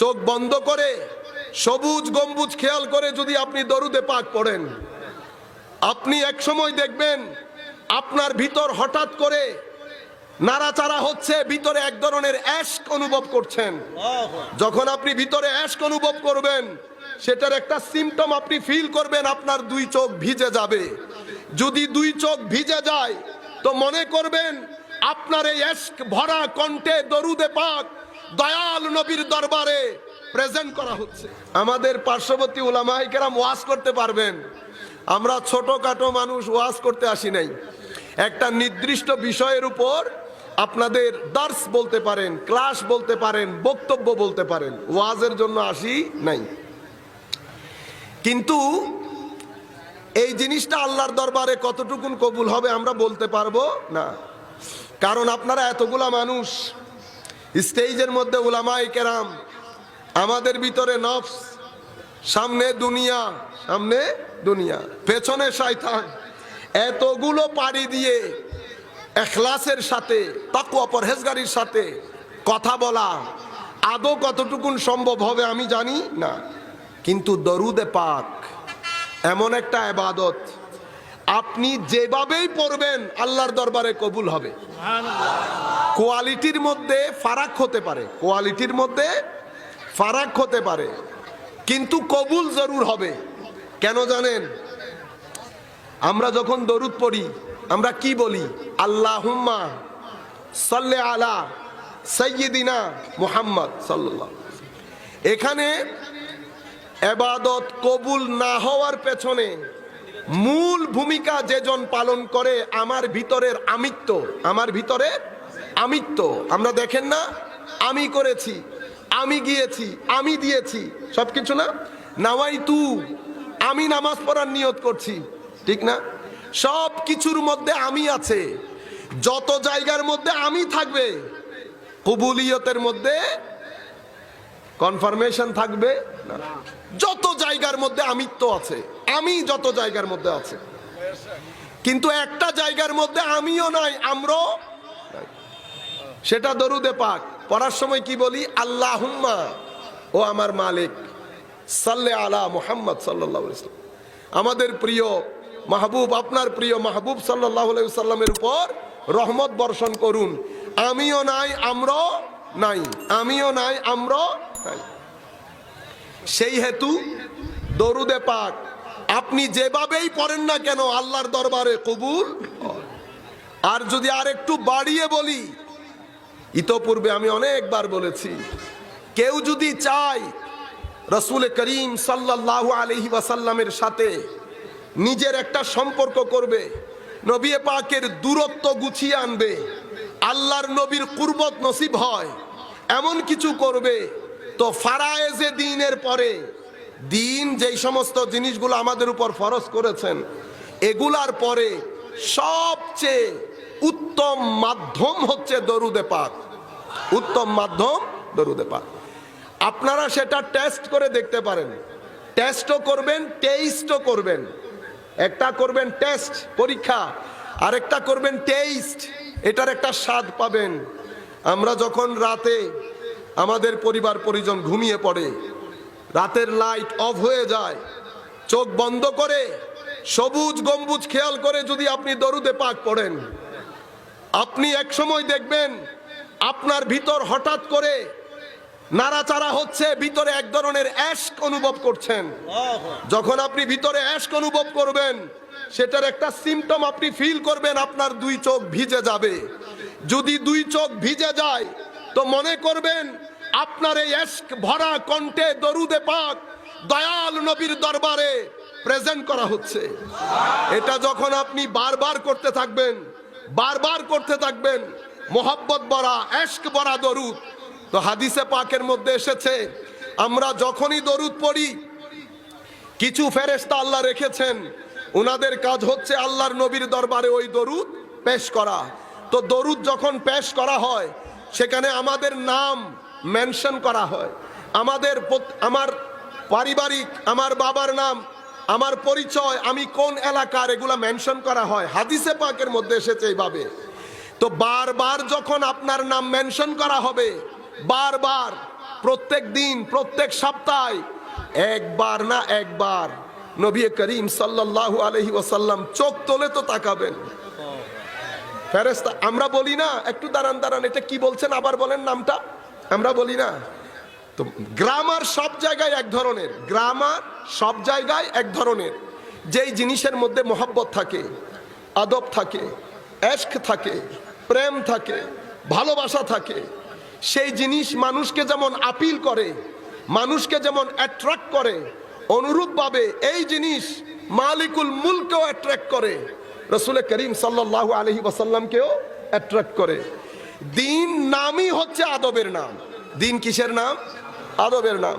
চোখ বন্ধ করে সবুজ গম্বুজ খেয়াল করে যদি আপনি দরুদে পাক পড়েন, আপনি এক সময় দেখবেন আপনার ভিতর হঠাৎ করে নাড়াচাড়া হচ্ছে, ভিতরে এক ধরনের অ্যাশক অনুভব করছেন। যখন আপনি ভিতরে অ্যাশক অনুভব করবেন, সেটার একটা সিম্পটম আপনি ফিল করবেন, আপনার দুই চোখ ভিজে যাবে। যদি দুই চোখ ভিজে যায় তো মনে করবেন আপনার এই অ্যাশক ভরা কণ্ঠে দরুদে পাক দয়াল নবীর দরবারে প্রেজেন্ট করা হচ্ছে। আমাদের পার্শ্ববর্তী উলামায়ে কেরাম ওয়াজ করতে পারবেন, আমরা ছোটখাটো মানুষ ওয়াজ করতে আসি নাই। একটা নির্দিষ্ট বিষয়ের উপর আপনাদের দার্স বলতে পারেন, ক্লাস বলতে পারেন, বক্তব্য বলতে পারেন, ওয়াজের জন্য আসি নাই। কিন্তু এই জিনিসটা আল্লাহর দরবারে কতটুকুন কবুল হবে আমরা বলতে পারবো না, কারণ আপনারা এতগুলা মানুষ, স্টেজের মধ্যে উলামায়ে কেরাম, আমাদের ভিতরে নফস, সামনে দুনিয়া, সামনে দুনিয়া, পেছনে শয়তান। এতগুলো পাড়ি দিয়ে ইখলাসের সাথে, তাকওয়া পরহেজগারির সাথে কথা বলা আদৌ কতটুকুন সম্ভব হবে আমি জানি না। কিন্তু দরুদে পাক এমন একটা ইবাদত, আপনি যেভাবেই পড়বেন আল্লাহর দরবারে কবুল হবে। কোয়ালিটির মধ্যে ফারাক হতে পারে, কোয়ালিটির মধ্যে ফারাক হতে পারে, কিন্তু কবুল জরুর হবে। কেন জানেন? আমরা যখন দরুদ পড়ি আমরা কি বলি? আল্লাহুম্মা সাল্লি আলা সাইয়্যিদিনা মুহাম্মদ সাল্লাল্লাহু। এখানে ইবাদত কবুল না হওয়ার পেছনে মূল ভূমিকা যেজন পালন করে আমার ভিতরের আমিত্ব, আমার ভিতরের আমিত্ব। আমরা দেখেন না, আমি করেছি, আমি গিয়েছি, আমি দিয়েছি, সবকিছু না। নাওয়াইতু, আমি নামাজ পড়ার নিয়ত করছি, ঠিক না? সব কিছুর মধ্যে আমি আছে। যত জায়গার মধ্যে আমি থাকবে কবুলিয়তের মধ্যে কনফার্মেশন থাকবে না। যত জায়গার মধ্যে আমিত্ব আছে, আমি যত জায়গার মধ্যে আছে, কিন্তু একটা জায়গার মধ্যে আমিও নাই, আমরাও নাই। সেটা দরুদে পাক পড়ার সময় কি বলি? আল্লাহুম্মা, ও আমার মালিক, সাল্লি আলা মুহাম্মদ সাল্লাল্লাহু আলাইহি ওয়াসাল্লাম, আমাদের প্রিয় মাহবুব, আপনার প্রিয় মাহবুব সাল্লাল্লাহু আলাইহি ওয়াসাল্লামের উপর রহমত বর্ষণ করুন। আমিও নাই, আমরাও নাই, আমিও নাই, আমরাও নাই। সেই হেতু দরুদে পাক আপনি যেভাবেই পড়েন না কেন আল্লাহর দরবারে কবুল। আর যদি আর একটু বাড়িয়ে বলি, ইতোপূর্বে আমি অনেকবার বলেছি, কেউ যদি চায় রাসূল করিম সাল্লাল্লাহু আলাইহি ওয়াসাল্লামের সাথে নিজের একটা সম্পর্ক করবে, নবী পাকের দূরত্ব গুছিয়ে আনবে, আল্লাহর নবীর কুরবত নসিব হয়, এমন কিছু করবে, তো ফারায়েজে দ্বীনের পরে দ্বীন যেই সমস্ত জিনিসগুলো আমাদের উপর ফরজ করেছেন, এগুলার পরে সবচেয়ে উত্তম মাধ্যম হচ্ছে দরুদে পাক। উত্তম মাধ্যম দরুদে পাক। আপনারা সেটা টেস্ট করে দেখতে পারেন, টেস্টও করবেন, টেস্টও করবেন। একটা করবেন টেস্ট, পরীক্ষা, আর একটা করবেন টেস্ট, এটার একটা স্বাদ পাবেন। আমরা যখন রাতে আমাদের পরিবার পরিজন ঘুমিয়ে পড়ে, রাতের লাইট অফ হয়ে যায়, চোখ বন্ধ করে সবুজ গম্বুজ খেয়াল করে যদি আপনি দরুদে পাক পড়েন, আপনি এক সময় দেখবেন আপনার ভিতর হঠাৎ করে নাড়াচাড়া হচ্ছে, ভিতরে এক ধরনের অ্যাশক অনুভব করছেন। যখন আপনি ভিতরে অ্যাশক অনুভব করবেন, সেটার একটা সিম্পটম আপনি ফিল করবেন, আপনার দুই চোখ ভিজে যাবে। যদি দুই চোখ ভিজে যায় তো মনে করবেন আপনার এই অ্যাশক ভরা কণ্ঠে দরুদে পাক দয়াল নবীর দরবারে প্রেজেন্ট করা হচ্ছে। এটা যখন আপনি বারবার করতে থাকবেন, বারবার করতে থাকবেন, মোহাব্বত ভরা, অ্যাশক ভরা দরুদ, তো হাদিসে পাকের মধ্যে এসেছে আমরা যখনই দরুদ পড়ি, কিছু ফেরেশতা আল্লাহ রেখেছেন, ওনাদের কাজ হচ্ছে আল্লাহর নবীর দরবারে ওই দরুদ পেশ করা। তো দরুদ যখন পেশ করা হয়, সেখানে আমাদের নাম মেনশন করা হয়, আমার পারিবারিক, আমার বাবার নাম, আমার পরিচয়, আমি কোন এলাকার, এগুলা মেনশন করা হয়। হাদিসে পাকের মধ্যে এসেছে এইভাবে। তো বারবার যখন আপনার নাম মেনশন করা হবে, বারবার, প্রত্যেক দিন প্রত্যেক সপ্তাহে একবার না একবার নবী করিম সাল্লাল্লাহু আলাইহি ওয়াসাল্লাম চোখ তোলে তো তাকাবেন। ফেরেশতা আমরা বলি না একটু দাঁড়ান এটা কি বলছেন আবার বলেন নামটা, আমরা বলি না তো। গ্রামার সব জায়গায় এক ধরনের, গ্রামার সব জায়গায় এক ধরনের। যেই জিনিসের মধ্যে মোহাব্বত থাকে, আদব থাকে, এশক থাকে, প্রেম থাকে, ভালোবাসা থাকে, সেই জিনিস মানুষকে যেমন আপিল করে, মানুষকে যেমন অ্যাট্রাক্ট করে, অনুরূপভাবে এই জিনিস মালিকুল মুলককেও অ্যাট্রাক্ট করে, রাসূল করিম সাল্লাল্লাহু আলাইহি ওয়াসাল্লামকেও অ্যাট্রাক্ট করে। দিন নামই হচ্ছে আদবের নাম। দিন কিসের নাম? আদবের নাম।